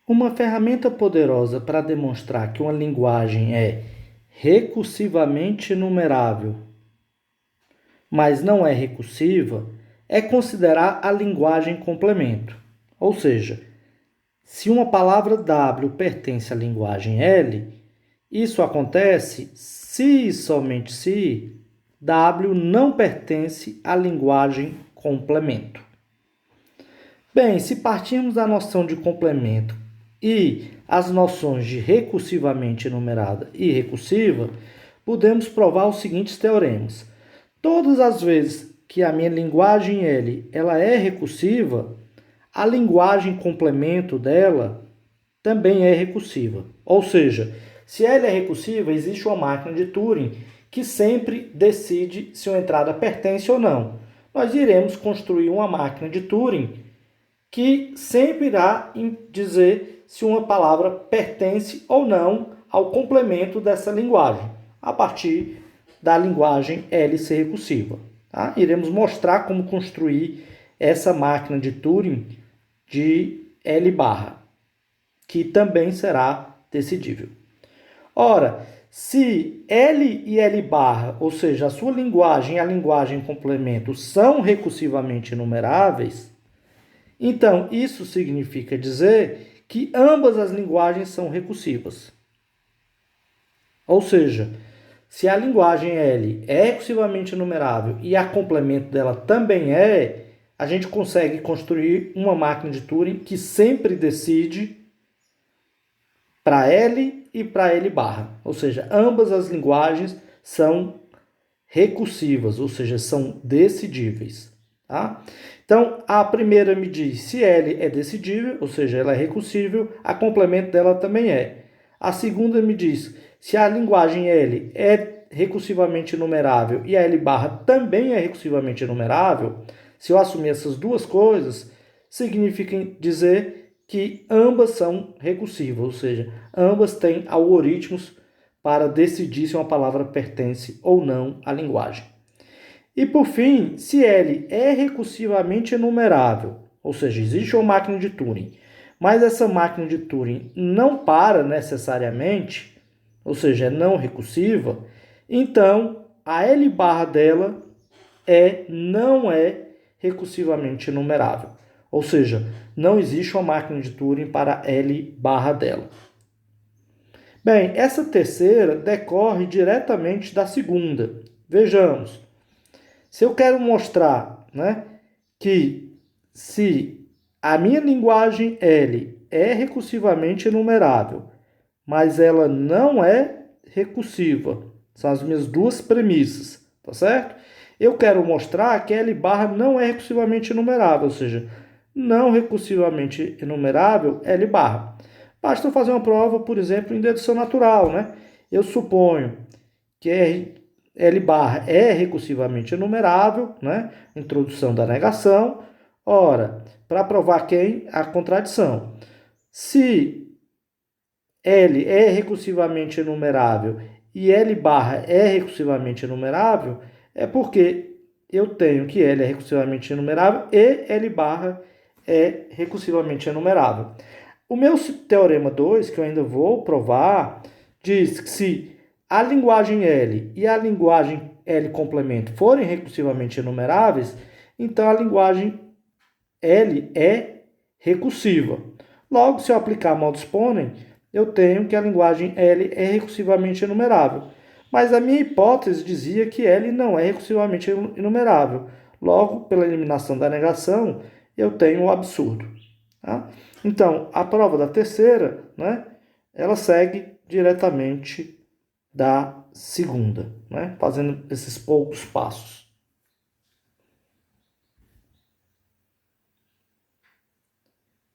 Uma ferramenta poderosa para demonstrar que uma linguagem é recursivamente numerável, mas não é recursiva, é considerar a linguagem complemento. Ou seja, se uma palavra W pertence à linguagem L, isso acontece se e somente se W não pertence à linguagem complemento. Bem, se partirmos da noção de complemento e as noções de recursivamente enumerada e recursiva, podemos provar os seguintes teoremas. Todas as vezes que a minha linguagem L ela é recursiva, a linguagem complemento dela também é recursiva. Ou seja, se L é recursiva, existe uma máquina de Turing que sempre decide se uma entrada pertence ou não. Nós iremos construir uma máquina de Turing que sempre irá dizer se uma palavra pertence ou não ao complemento dessa linguagem, a partir da linguagem L ser recursiva. Tá? Iremos mostrar como construir essa máquina de Turing de L barra, que também será decidível. Ora, se L e L barra, ou seja, a sua linguagem e a linguagem complemento são recursivamente enumeráveis, então isso significa dizer que ambas as linguagens são recursivas. Ou seja, se a linguagem L é recursivamente enumerável e a complemento dela também é, a gente consegue construir uma máquina de Turing que sempre decide para L e para L barra. Ou seja, ambas as linguagens são recursivas, ou seja, são decidíveis. Tá? Então, a primeira me diz se L é decidível, ou seja, ela é recursível, a complemento dela também é. A segunda me diz se a linguagem L é recursivamente enumerável e a L barra também é recursivamente enumerável. Se eu assumir essas duas coisas, significa dizer que ambas são recursivas, ou seja, ambas têm algoritmos para decidir se uma palavra pertence ou não à linguagem. E por fim, se L é recursivamente enumerável, ou seja, existe uma máquina de Turing, mas essa máquina de Turing não para necessariamente, ou seja, é não recursiva, então a L barra dela não é recursivamente enumerável. Ou seja, não existe uma máquina de Turing para L barra dela. Bem, essa terceira decorre diretamente da segunda. Vejamos. Se eu quero mostrar, que se a minha linguagem L é recursivamente enumerável, mas ela não é recursiva, são as minhas duas premissas, tá certo? Eu quero mostrar que L barra não é recursivamente enumerável, ou seja, não recursivamente enumerável L barra. Basta eu fazer uma prova, por exemplo, em dedução natural, Eu suponho que L barra é recursivamente enumerável, Introdução da negação. Ora, para provar quem? A contradição. Se L é recursivamente enumerável e L barra é recursivamente enumerável, é porque eu tenho que L é recursivamente enumerável e L barra é recursivamente enumerável. O meu teorema 2, que eu ainda vou provar, diz que se a linguagem L e a linguagem L complemento forem recursivamente enumeráveis, então a linguagem L é recursiva. Logo, se eu aplicar modus ponens, eu tenho que a linguagem L é recursivamente enumerável. Mas a minha hipótese dizia que L não é recursivamente enumerável. Logo, pela eliminação da negação, eu tenho o absurdo. Tá? Então, a prova da terceira, ela segue diretamente da segunda, fazendo esses poucos passos.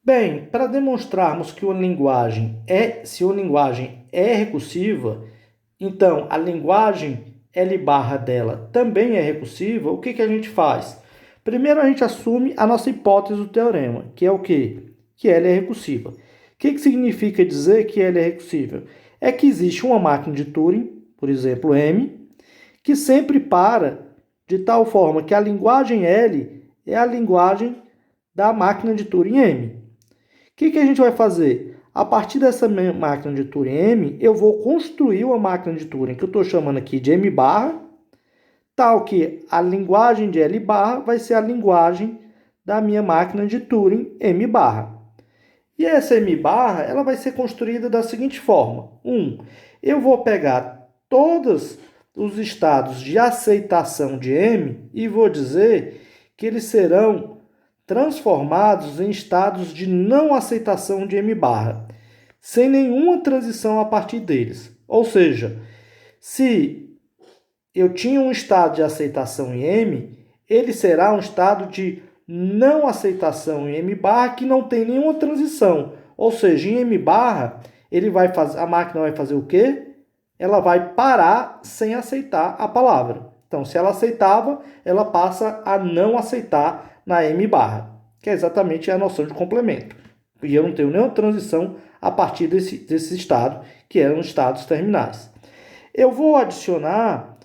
Bem, para demonstrarmos que se uma linguagem é recursiva, então a linguagem L barra dela também é recursiva, o que a gente faz? Primeiro a gente assume a nossa hipótese do teorema, que é o quê? Que L é recursiva. O que significa dizer que L é recursiva? É que existe uma máquina de Turing, por exemplo, M, que sempre para de tal forma que a linguagem L é a linguagem da máquina de Turing M. O que a gente vai fazer? a partir dessa máquina de Turing M, eu vou construir uma máquina de Turing que eu estou chamando aqui de M barra, tal que a linguagem de L barra vai ser a linguagem da minha máquina de Turing M barra. E essa M barra ela vai ser construída da seguinte forma. Eu vou pegar todos os estados de aceitação de M e vou dizer que eles serão transformados em estados de não aceitação de M barra, sem nenhuma transição a partir deles. Ou seja, se eu tinha um estado de aceitação em M, ele será um estado de não aceitação em M barra que não tem nenhuma transição. Ou seja, em M barra, a máquina vai fazer o quê? Ela vai parar sem aceitar a palavra. Então, se ela aceitava, ela passa a não aceitar na M barra, que é exatamente a noção de complemento. E eu não tenho nenhuma transição a partir desse estado, que eram estados terminais. Eu vou adicionar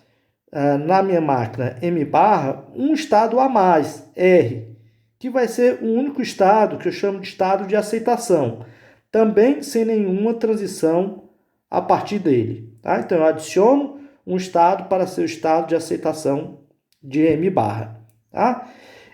na minha máquina M barra um estado a mais, R, que vai ser o único estado que eu chamo de estado de aceitação, também sem nenhuma transição a partir dele. Tá? Então, eu adiciono um estado para ser o estado de aceitação de M barra. Tá?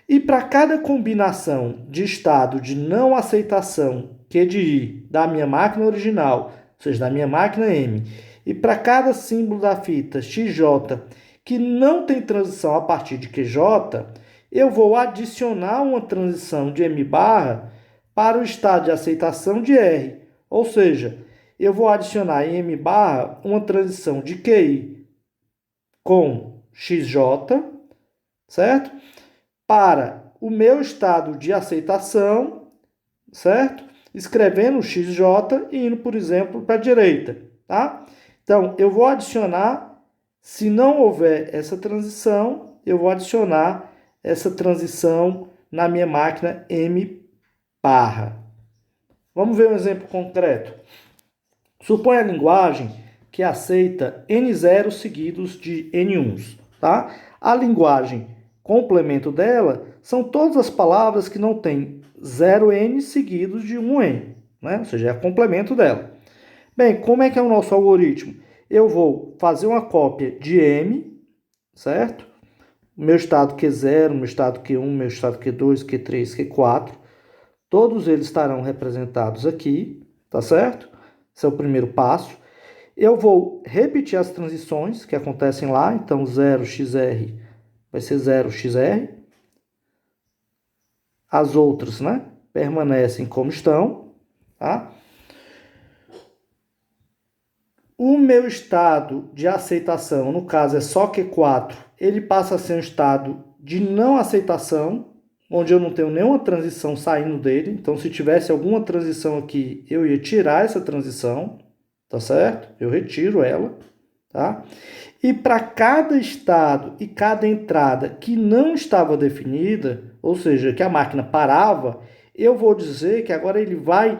E para cada combinação de estado de não aceitação QDI da minha máquina original, ou seja, da minha máquina M, e para cada símbolo da fita XJ que não tem transição a partir de QJ, eu vou adicionar uma transição de M barra para o estado de aceitação de R. Ou seja, eu vou adicionar em M barra uma transição de QI com XJ, certo? Para o meu estado de aceitação, certo? Escrevendo XJ e indo, por exemplo, para a direita, tá? Então, eu vou adicionar, se não houver essa transição, eu vou adicionar essa transição na minha máquina M barra. Vamos ver um exemplo concreto. Suponha a linguagem que aceita N0 seguidos de N1s, tá? A linguagem complemento dela são todas as palavras que não têm 0N seguidos de 1N, né? Ou seja, é complemento dela. Bem, como é que é o nosso algoritmo? Eu vou fazer uma cópia de M, certo? Meu estado Q0, meu estado Q1, meu estado Q2, Q3, Q4, todos eles estarão representados aqui, tá certo? Esse é o primeiro passo. Eu vou repetir as transições que acontecem lá, então 0xr vai ser 0xr. As outras, né, permanecem como estão, tá? O meu estado de aceitação, no caso é só Q4, ele passa a ser um estado de não aceitação, onde eu não tenho nenhuma transição saindo dele. Então, se tivesse alguma transição aqui, eu ia tirar essa transição, tá certo? Eu retiro ela, tá? E para cada estado e cada entrada que não estava definida, ou seja, que a máquina parava, eu vou dizer que agora ele vai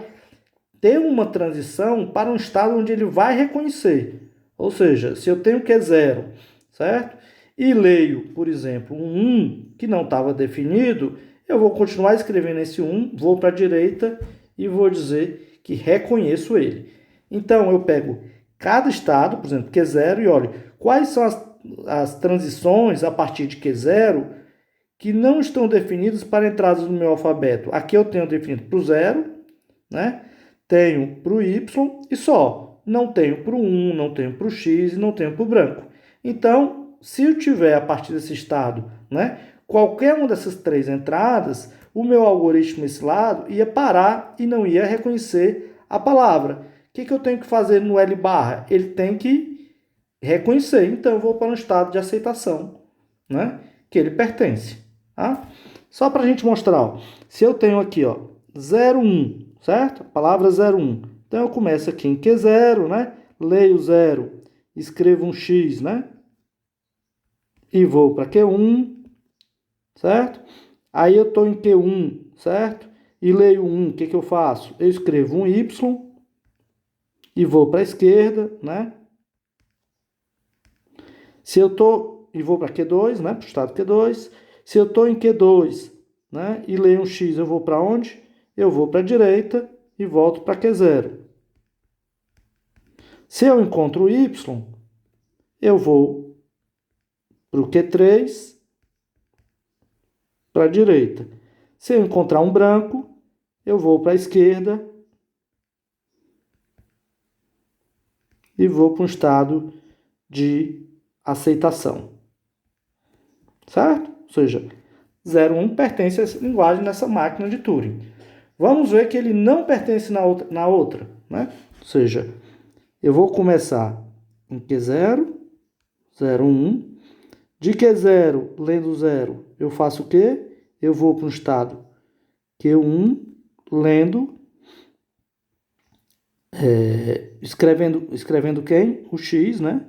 ter uma transição para um estado onde ele vai reconhecer. Ou seja, se eu tenho Q0, certo? E leio, por exemplo, um 1 que não estava definido, eu vou continuar escrevendo esse 1, vou para a direita e vou dizer que reconheço ele. Então, eu pego cada estado, por exemplo, Q0, e olho quais são as transições a partir de Q0 que não estão definidas para entradas no meu alfabeto. Aqui eu tenho definido para o 0, né? Tenho para o Y e só. Não tenho para o 1, não tenho para o X e não tenho para o branco. Então, se eu tiver a partir desse estado, né, qualquer uma dessas três entradas, o meu algoritmo nesse lado ia parar e não ia reconhecer a palavra. O que eu tenho que fazer no L barra? Ele tem que reconhecer. Então, eu vou para um estado de aceitação, né, que ele pertence. Tá? Só para a gente mostrar, ó, se eu tenho aqui, ó, 0, 1, certo? A palavra 0, 1. Então, eu começo aqui em Q0, né? Leio 0, escrevo um X, né? E vou para Q1, certo? Aí eu estou em Q1, certo? E leio 1, o que eu faço? Eu escrevo um Y e vou para a esquerda, né? Se eu estou e vou para Q2, né? Para o estado Q2. Se eu estou em Q2, né? E leio um X, eu vou para onde? Eu vou para a direita e volto para Q0. Se eu encontro Y, eu vou para o Q3, para a direita. Se eu encontrar um branco, eu vou para a esquerda e vou para um estado de aceitação. Certo? Ou seja, 0, 1 pertence a essa linguagem nessa máquina de Turing. Vamos ver que ele não pertence na outra, né? Ou seja, eu vou começar em Q0, 0, 1. De Q0, lendo 0, eu faço o quê? Eu vou para um estado Q1, lendo, escrevendo quem? O X, né?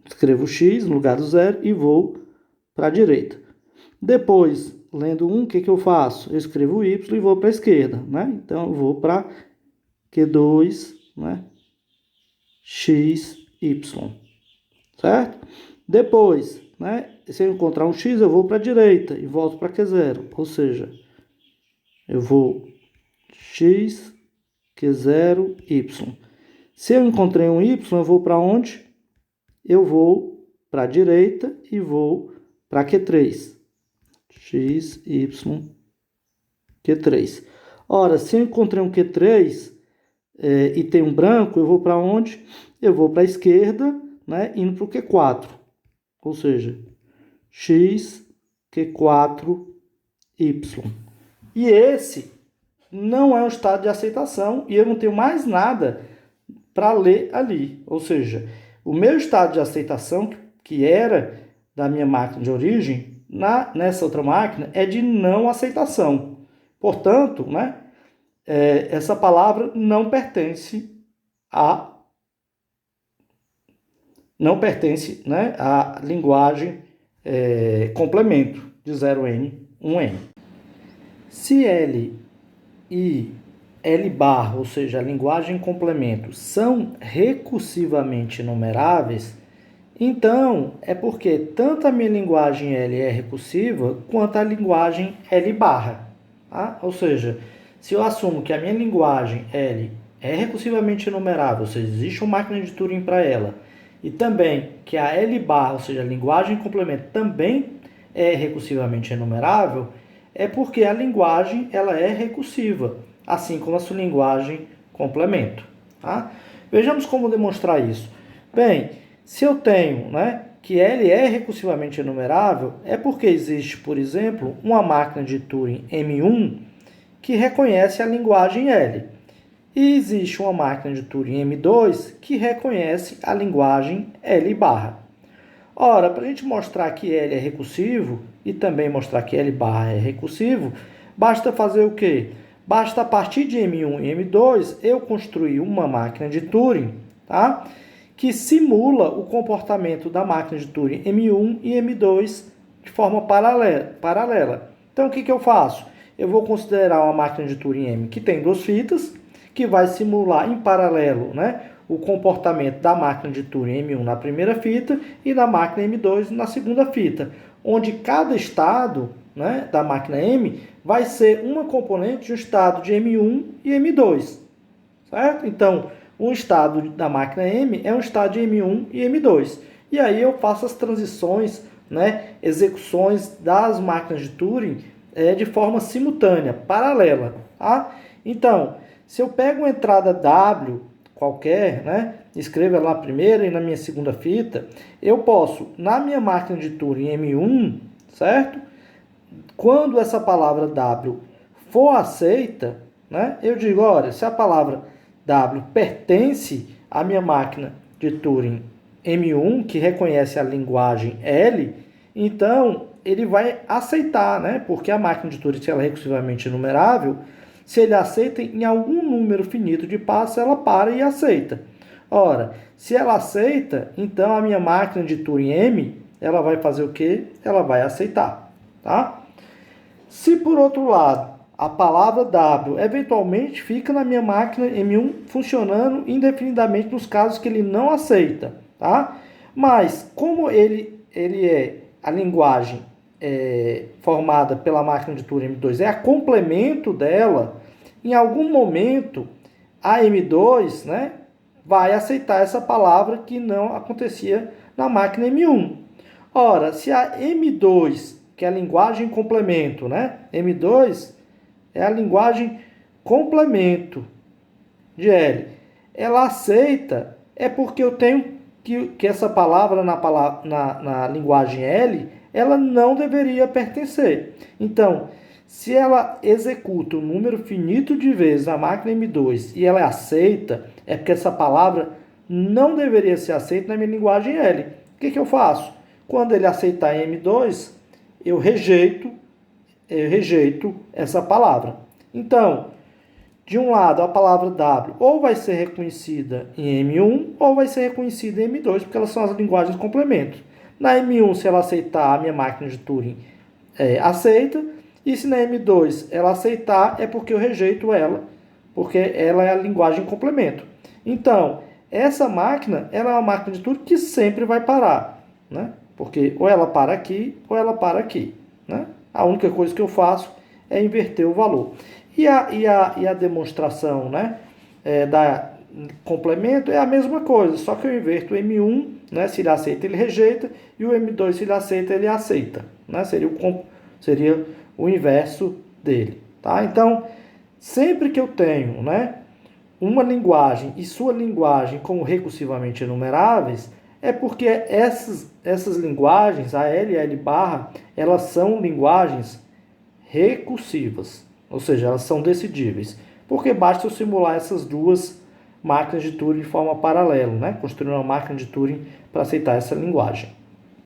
Escrevo o X no lugar do 0 e vou para a direita. Depois, lendo 1, o que eu faço? Eu escrevo o Y e vou para a esquerda, né? Então, eu vou para Q2, né? X, Y. Certo? Depois, né? Se eu encontrar um X, eu vou para a direita e volto para Q0. Ou seja, eu vou X, Q0, Y. Se eu encontrei um Y, eu vou para onde? Eu vou para a direita e vou para Q3. X, Y, Q3. Ora, se eu encontrei um Q3 e tem um branco, eu vou para onde? Eu vou para a esquerda, né, indo para o Q4. Ou seja, X, Q4, Y. E esse não é um estado de aceitação e eu não tenho mais nada para ler ali. Ou seja, o meu estado de aceitação, que era da minha máquina de origem, nessa outra máquina, é de não aceitação. Portanto, né, essa palavra não pertence né, à linguagem complemento de 0N, 1N. Se L e L barra, ou seja, a linguagem complemento, são recursivamente numeráveis, então é porque tanto a minha linguagem L é recursiva quanto a linguagem L barra. Tá? Ou seja, se eu assumo que a minha linguagem L é recursivamente numerável, ou seja, existe uma máquina de Turing para ela, e também que a L barra, ou seja, a linguagem complemento, também é recursivamente enumerável, é porque a linguagem ela é recursiva, assim como a sua linguagem complemento. Tá? Vejamos como demonstrar isso. Bem, se eu tenho, né, que L é recursivamente enumerável, é porque existe, por exemplo, uma máquina de Turing M1 que reconhece a linguagem L. E existe uma máquina de Turing M2 que reconhece a linguagem L barra. Ora, para a gente mostrar que L é recursivo e também mostrar que L barra é recursivo, basta fazer o quê? Basta a partir de M1 e M2 eu construir uma máquina de Turing, tá? Que simula o comportamento da máquina de Turing M1 e M2 de forma paralela. Então, o que eu faço? Eu vou considerar uma máquina de Turing M que tem duas fitas, que vai simular em paralelo, né, o comportamento da máquina de Turing M1 na primeira fita e da máquina M2 na segunda fita, onde cada estado, né, da máquina M vai ser uma componente de um estado de M1 e M2. Certo? Então, um estado da máquina M é um estado de M1 e M2. E aí eu faço as transições, né, execuções das máquinas de Turing de forma simultânea, paralela. Tá? Então, se eu pego uma entrada W qualquer, né, escrevo ela na primeira e na minha segunda fita, eu posso, na minha máquina de Turing M1, certo? Quando essa palavra W for aceita, né, eu digo, olha, se a palavra W pertence à minha máquina de Turing M1, que reconhece a linguagem L, então ele vai aceitar, né? Porque a máquina de Turing, se ela é recursivamente enumerável, se ele aceita em algum número finito de passos, ela para e aceita. Ora, se ela aceita, então a minha máquina de Turing M, ela vai fazer o quê? Ela vai aceitar, tá? Se por outro lado, a palavra W eventualmente fica na minha máquina M1 funcionando indefinidamente nos casos que ele não aceita, tá? Mas como ele é a linguagem formada pela máquina de Turing M2 é a complemento dela, em algum momento a M2, né, vai aceitar essa palavra que não acontecia na máquina M1. Ora, se a M2, que é a linguagem complemento, né, M2 é a linguagem complemento de L, ela aceita, é porque eu tenho que essa palavra na linguagem L, ela não deveria pertencer. Então, se ela executa um número finito de vezes na máquina M2 e ela aceita, é porque essa palavra não deveria ser aceita na minha linguagem L. O que eu faço? Quando ele aceitar M2, eu rejeito essa palavra. Então, de um lado, a palavra W ou vai ser reconhecida em M1 ou vai ser reconhecida em M2, porque elas são as linguagens complementos. Na M1, se ela aceitar, a minha máquina de Turing aceita, e se na M2 ela aceitar, é porque eu rejeito ela, porque ela é a linguagem complemento. Então, essa máquina, ela é uma máquina de Turing que sempre vai parar, né? Porque ou ela para aqui, ou ela para aqui, né? A única coisa que eu faço é inverter o valor. E a demonstração, né, da complemento é a mesma coisa, só que eu inverto o M1, né, se ele aceita, ele rejeita, e o M2, se ele aceita, ele aceita. Né? Seria o inverso dele. Tá? Então, sempre que eu tenho, né, uma linguagem e sua linguagem como recursivamente enumeráveis, é porque essas linguagens, a L e a L barra, elas são linguagens recursivas, ou seja, elas são decidíveis, porque basta eu simular essas duas máquinas de Turing de forma paralela, né? Construir uma máquina de Turing para aceitar essa linguagem.